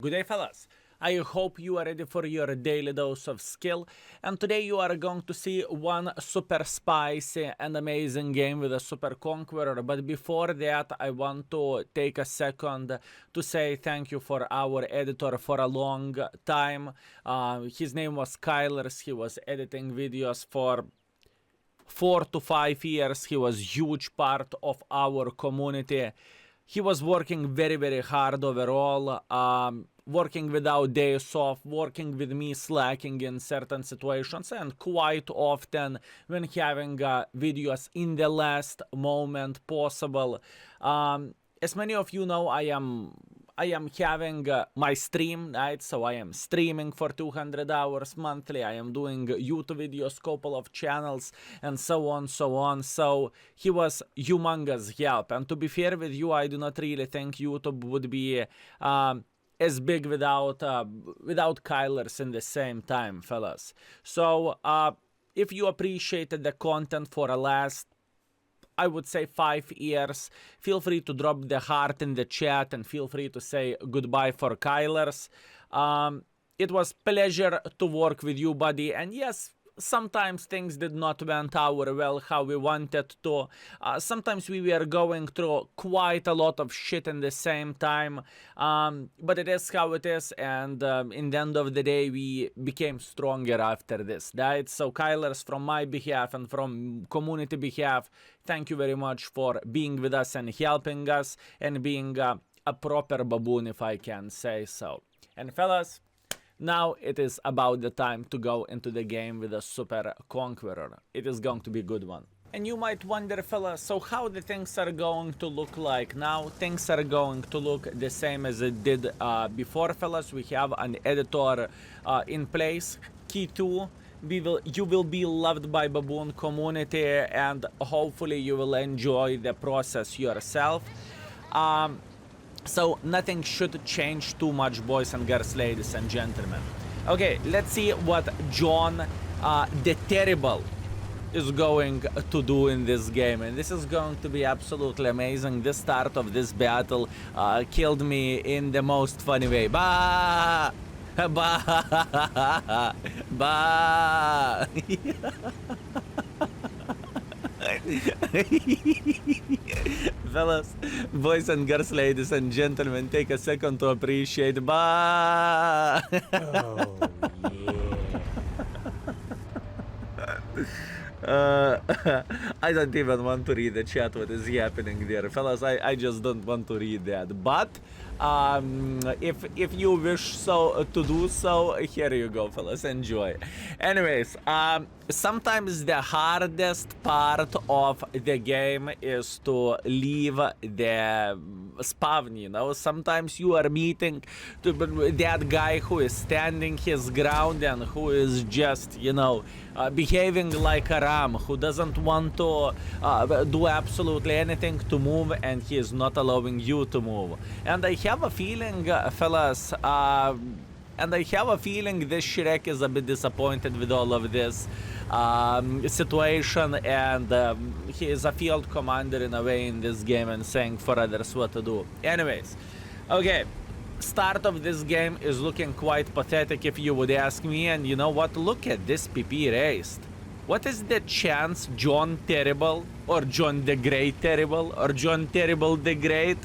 Good day, fellas. I hope you are ready for your daily dose of skill, and today you are going to see one super spicy and amazing game with a super Conqueror. But before that, I want to take a second to say thank you for our editor for a long time. His name was Kyler. He was editing videos for 4 to 5 years. He was huge part of our community. He was working very hard overall, working without days off, working with me slacking in certain situations, and quite often when having videos in the last moment possible. As many of you know, I am having my stream, right? So I am streaming for 200 hours monthly. I am doing YouTube videos, couple of channels, and so on. So he was humongous help. And to be fair with you, I do not really think YouTube would be as big without Kylers in the same time, fellas. So if you appreciated the content for the last, I would say, 5 years, feel free to drop the heart in the chat and feel free to say goodbye for Kylers. It was pleasure to work with you, buddy, and yes, sometimes things did not went our well how we wanted to. Sometimes we were going through quite a lot of shit in the same time, but it is how it is, and in the end of the day we became stronger after this, right? So Kylers, from my behalf and from community behalf, thank you very much for being with us and helping us and being a proper baboon, if I can say so. And fellas, now it is about the time to go into the game with a super Conqueror. It is going to be a good one. And you might wonder, fellas, so how the things are going to look like now? Things are going to look the same as it did before, fellas. We have an editor in place, Key 2. You will be loved by Baboon community, and hopefully you will enjoy the process yourself. So nothing should change too much, boys and girls, ladies and gentlemen. Okay, let's see what John the Terrible is going to do in this game, and this is going to be absolutely amazing. The start of this battle killed me in the most funny way. Bah! Bah! Bah! Fellas, boys and girls, ladies and gentlemen, take a second to appreciate. Bah! Oh, yeah. I don't even want to read the chat what is happening there, fellas. I just don't want to read that. But if you wish so to do so, here you go, fellas. Enjoy. Anyways, sometimes the hardest part of the game is to leave the spawn, you know. Sometimes you are meeting that guy who is standing his ground and who is just, you know, behaving like a ram, who doesn't want to do absolutely anything to move, and he is not allowing you to move. And I have a feeling, fellas, and I have a feeling this Shrek is a bit disappointed with all of this situation, and he is a field commander in a way in this game and saying for others what to do. Anyways, okay, start of this game is looking quite pathetic if you would ask me, and you know what, look at this PP raised. What is the chance John Terrible, or John the Great Terrible, or John Terrible the Great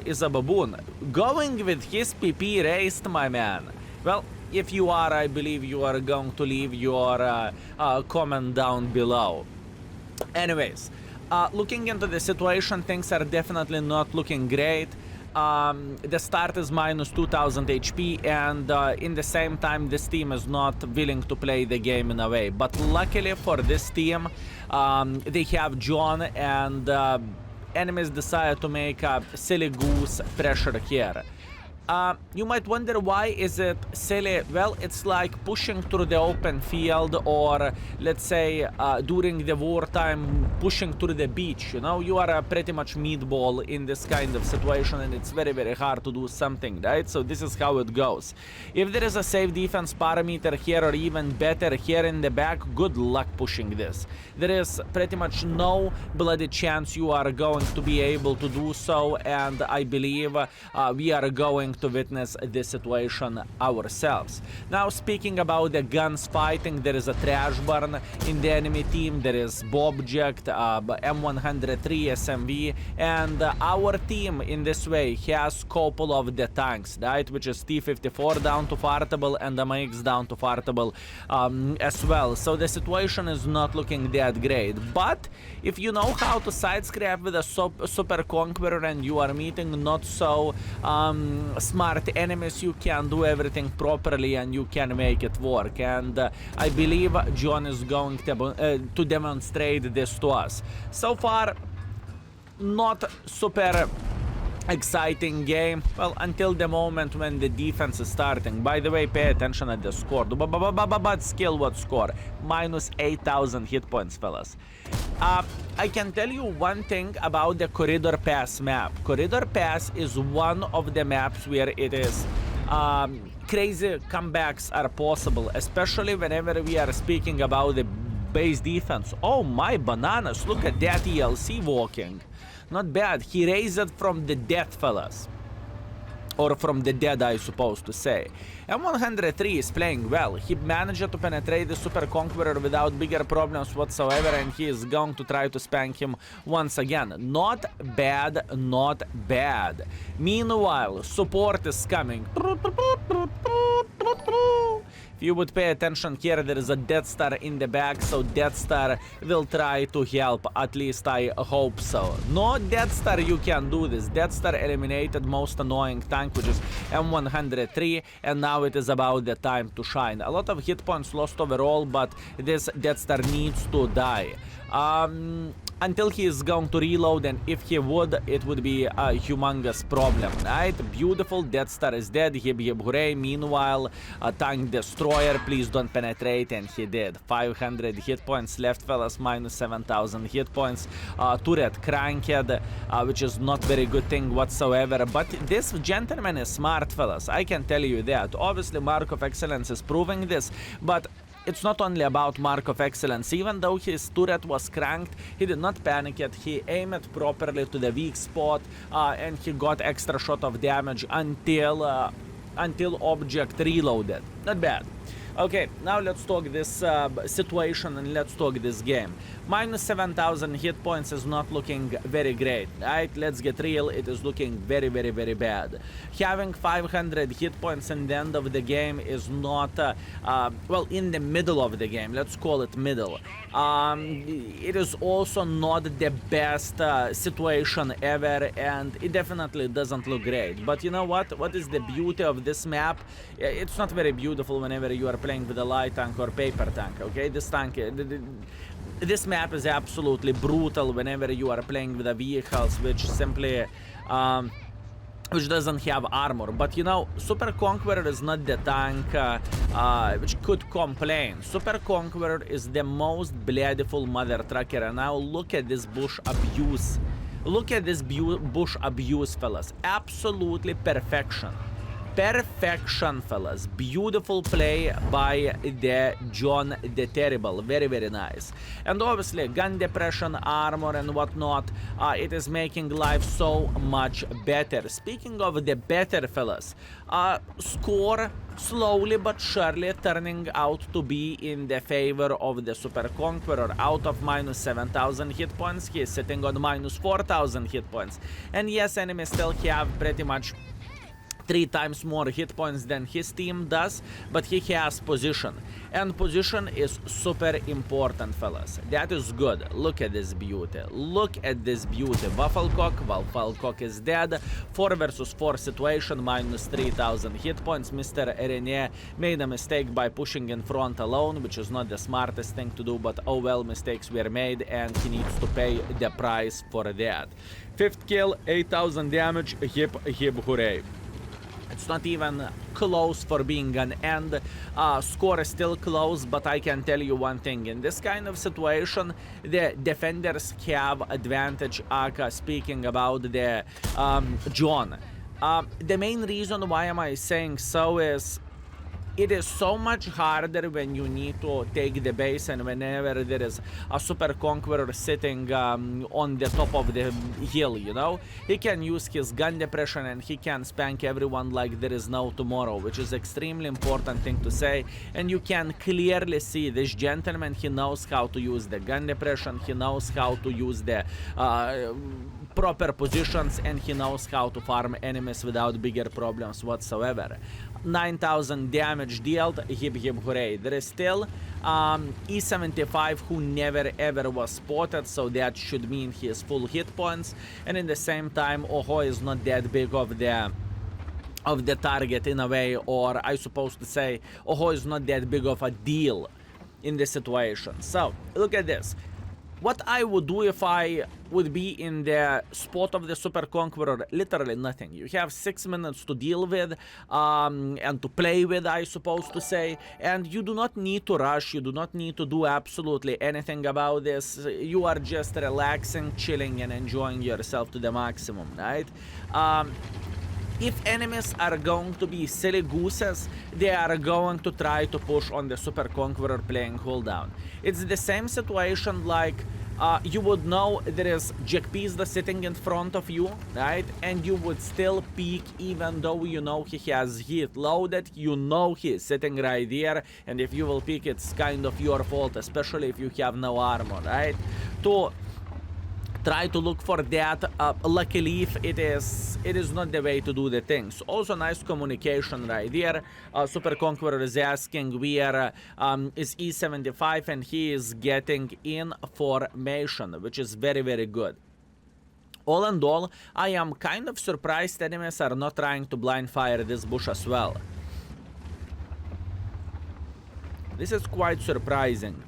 is a baboon? Going with his PP raised, my man. Well, if you are, I believe you are going to leave your comment down below. Anyways, looking into the situation, things are definitely not looking great. The start is minus 2000 HP, and in the same time this team is not willing to play the game in a way. But luckily for this team, they have John, and enemies decide to make a silly goose pressure here. You might wonder, why is it silly? Well, it's like pushing through the open field, or let's say during the wartime pushing through the beach, you know. You are pretty much meatball in this kind of situation, and it's very hard to do something, right? So this is how it goes. If there is a safe defense parameter here, or even better here in the back, good luck pushing this. There is pretty much no bloody chance you are going to be able to do so, and I believe we are going to witness this situation ourselves. Now, speaking about the guns fighting, there is a trash burn in the enemy team. There is Bobject, M103 SMV, and our team in this way has couple of the tanks, right, which is T-54 down to fartable and MX down to fartable as well. So the situation is not looking that great. But if you know how to side-scrap with a Super Conqueror and you are meeting not so smart enemies, you can do everything properly and you can make it work. And I believe John is going to demonstrate this to us. So far, not super exciting game, well, until the moment when the defense is starting. By the way, pay attention at the score. But skill what score? Minus 8,000 hit points, fellas. I can tell you one thing about the Corridor Pass map. Corridor Pass is one of the maps where it is crazy comebacks are possible, especially whenever we are speaking about the base defense. Oh my bananas, look at that ELC walking. Not bad. He raised it from the dead, fellas. Or from the dead, I suppose to say. M103 is playing well. He managed to penetrate the Super Conqueror without bigger problems whatsoever, and he is going to try to spank him once again. Not bad, not bad. Meanwhile, support is coming. If you would pay attention here, there is a Death Star in the back, so Death Star will try to help, at least I hope so. No, Death Star, you can do this. Death Star eliminated most annoying tank, which is M103, and now it is about the time to shine. A lot of hit points lost overall, but this Death Star needs to die. Until he is going to reload, and if he would, it would be a humongous problem, right? Beautiful, Death Star is dead, hip hip hooray. Meanwhile, a tank destroyer, please don't penetrate, and he did. 500 hit points left, fellas, minus 7,000 hit points. Turret cranked, which is not very good thing whatsoever, but this gentleman is smart, fellas, I can tell you that. Obviously, Mark of Excellence is proving this, but it's not only about Mark of Excellence. Even though his turret was cranked, he did not panic it. He aimed it properly to the weak spot, and he got extra shot of damage until object reloaded. Not bad. Okay, now let's talk this situation and let's talk this game. Minus 7,000 hit points is not looking very great, right? Let's get real, it is looking very, very, very bad. Having 500 hit points in the end of the game is not, well, in the middle of the game, let's call it middle. It is also not the best situation ever, and it definitely doesn't look great. But you know what? What is the beauty of this map? It's not very beautiful whenever you are playing with a light tank or paper tank, okay? This map is absolutely brutal whenever you are playing with the vehicles which simply which doesn't have armor. But you know, Super Conqueror is not the tank which could complain. Super Conqueror is the most beautiful mother trucker, and now look at this bush abuse. Look at this bush abuse, fellas. Absolutely perfection. Perfection, fellas. Beautiful play by the John the Terrible. Very, very nice. And obviously, gun depression, armor, and whatnot, it is making life so much better. Speaking of the better, fellas, score slowly but surely turning out to be in the favor of the Super Conqueror. Out of minus 7,000 hit points, he is sitting on minus 4,000 hit points. And yes, enemies still have pretty much 3 times more hit points than his team does, but he has position, and position is super important, fellas. That is good. Look at this beauty. Look at this beauty. Wafflecock is dead. 4 versus 4 situation, minus 3,000 hit points. Mr. Rene made a mistake by pushing in front alone, which is not the smartest thing to do, but oh well, mistakes were made, and he needs to pay the price for that. 5th kill, 8,000 damage, hip hooray. It's not even close for being an end. Score is still close, but I can tell you one thing. In this kind of situation, the defenders have advantage, speaking about the John. The main reason why am I saying so is it is so much harder when you need to take the base and whenever there is a Super Conqueror sitting on the top of the hill, you know? He can use his gun depression and he can spank everyone like there is no tomorrow, which is extremely important thing to say. And you can clearly see this gentleman, he knows how to use the gun depression, he knows how to use the proper positions, and he knows how to farm enemies without bigger problems whatsoever. 9,000 damage dealt, hip hip hooray. There is still E75 who never ever was spotted, so that should mean he has full hit points, and in the same time Oho is not that big of the target in a way, or I suppose to say Oho is not that big of a deal in this situation. So look at this. What I would do if I would be in the spot of the Super Conqueror? Literally nothing. You have 6 minutes to deal with and to play with, I suppose to say, and you do not need to rush, you do not need to do absolutely anything about this. You are just relaxing, chilling, and enjoying yourself to the maximum, right? If enemies are going to be silly gooses, they are going to try to push on the Super Conqueror playing cooldown. It's the same situation like you would know there is Jack Pizda sitting in front of you, right? And you would still peek even though you know he has hit loaded, you know he is sitting right there, and if you will peek, it's kind of your fault, especially if you have no armor, right? To try to look for that lucky leaf, it is not the way to do the things. Also nice communication right there. Super Conqueror is asking where is E75, and he is getting information, which is very, very good. All in all, I am kind of surprised enemies are not trying to blind fire this bush as well. This is quite surprising.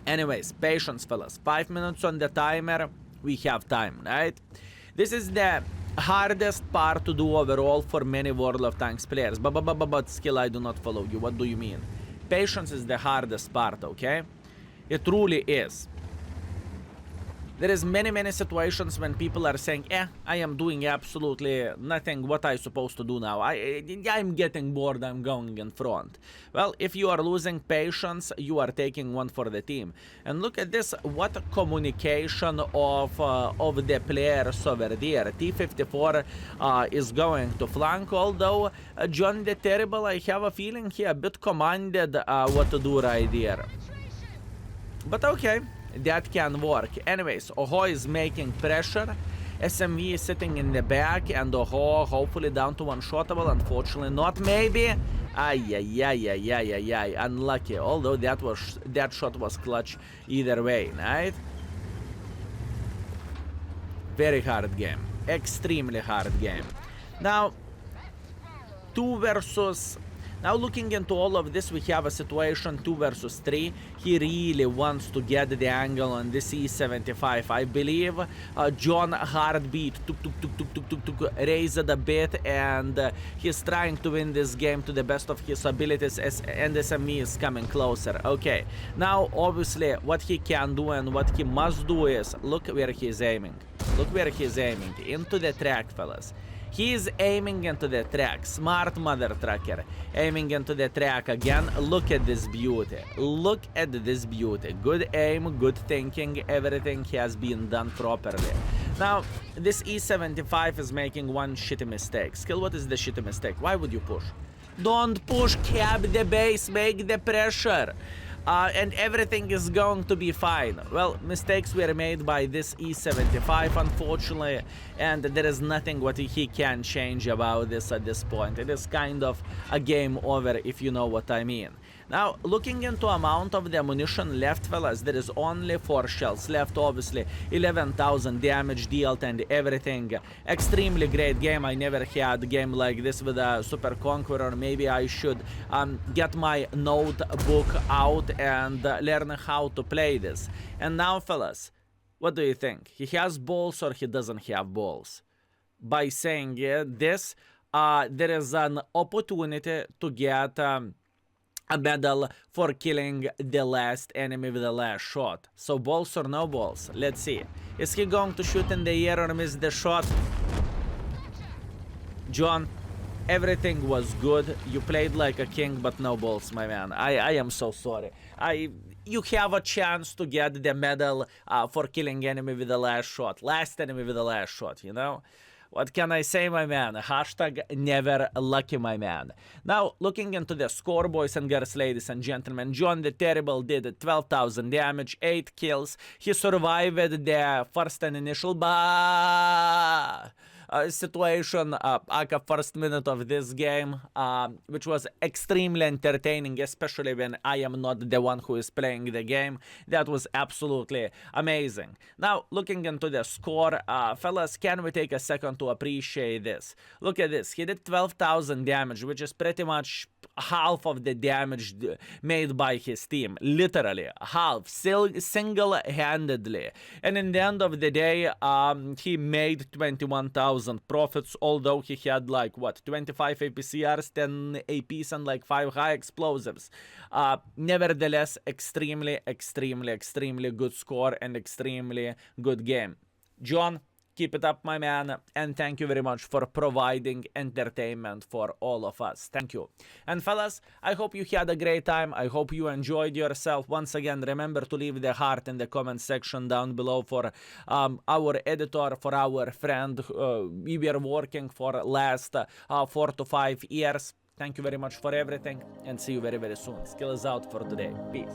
Anyways, patience, fellas. 5 minutes on the timer. We have time, right? This is the hardest part to do overall for many World of Tanks players. But skill, I do not follow you. What do you mean? Patience is the hardest part, okay? It truly is. There is many situations when people are saying, I am doing absolutely nothing, what I supposed to do now? I'm getting bored, I'm going in front. Well, if you are losing patience, you are taking one for the team. And look at this, what communication of the players over there. T-54 is going to flank, although John the Terrible, I have a feeling he a bit commanded what to do right there. But okay. That can work. Anyways, Oho is making pressure. SMV is sitting in the back, and Oho hopefully down to one-shottable. Unfortunately not, maybe. Ay. Unlucky. Although that shot was clutch either way, right? Very hard game. Extremely hard game. Now, 2 versus... Now looking into all of this, we have a situation 2 versus 3. He really wants to get the angle on this E75. I believe John Heartbeat raised a bit, and he's trying to win this game to the best of his abilities, and SME is coming closer. Okay, now obviously what he can do and what he must do is, look where he's aiming. Look where he's aiming. Into the track, fellas. He is aiming into the track. Smart mother trucker. Aiming into the track again. Look at this beauty. Look at this beauty. Good aim, good thinking. Everything has been done properly. Now, this E75 is making one shitty mistake. Skill, what is the shitty mistake? Why would you push? Don't push, cap the base, make the pressure. And everything is going to be fine. Well, mistakes were made by this E75, unfortunately, and there is nothing what he can change about this at this point. It is kind of a game over, if you know what I mean. Now, looking into amount of the ammunition left, fellas, there is only 4 shells left, obviously. 11,000 damage dealt and everything. Extremely great game. I never had a game like this with a Super Conqueror. Maybe I should get my notebook out and learn how to play this. And now, fellas, what do you think? He has balls or he doesn't have balls? By saying this, there is an opportunity to get... a medal for killing the last enemy with the last shot. So balls or no balls? Let's see. Is he going to shoot in the air or miss the shot? John, Everything was good. You played like a king, but no balls, my man. I am so sorry. You have a chance to get the medal for killing enemy with the last shot. Last enemy with the last shot, you know? What can I say, my man? Hashtag never lucky, my man. Now, looking into the score, boys and girls, ladies and gentlemen, John the Terrible did 12,000 damage, 8 kills. He survived the first and initial situation at the first minute of this game, which was extremely entertaining, especially when I am not the one who is playing the game. That was absolutely amazing. Now, looking into the score, fellas, can we take a second to appreciate this? Look at this. He did 12,000 damage, which is pretty much half of the damage made by his team. Literally, half, single-handedly. And in the end of the day, he made 21,000 profits, although he had like, what, 25 APCRs, 10 APs, and like 5 high explosives. Nevertheless, extremely good score and extremely good game. John, keep it up, my man, and thank you very much for providing entertainment for all of us. Thank you. And fellas, I hope you had a great time. I hope you enjoyed yourself. Once again, remember to leave the heart in the comment section down below for our editor, for our friend. We were working for last 4 to 5 years. Thank you very much for everything, and see you very soon. Skill is out for today. Peace.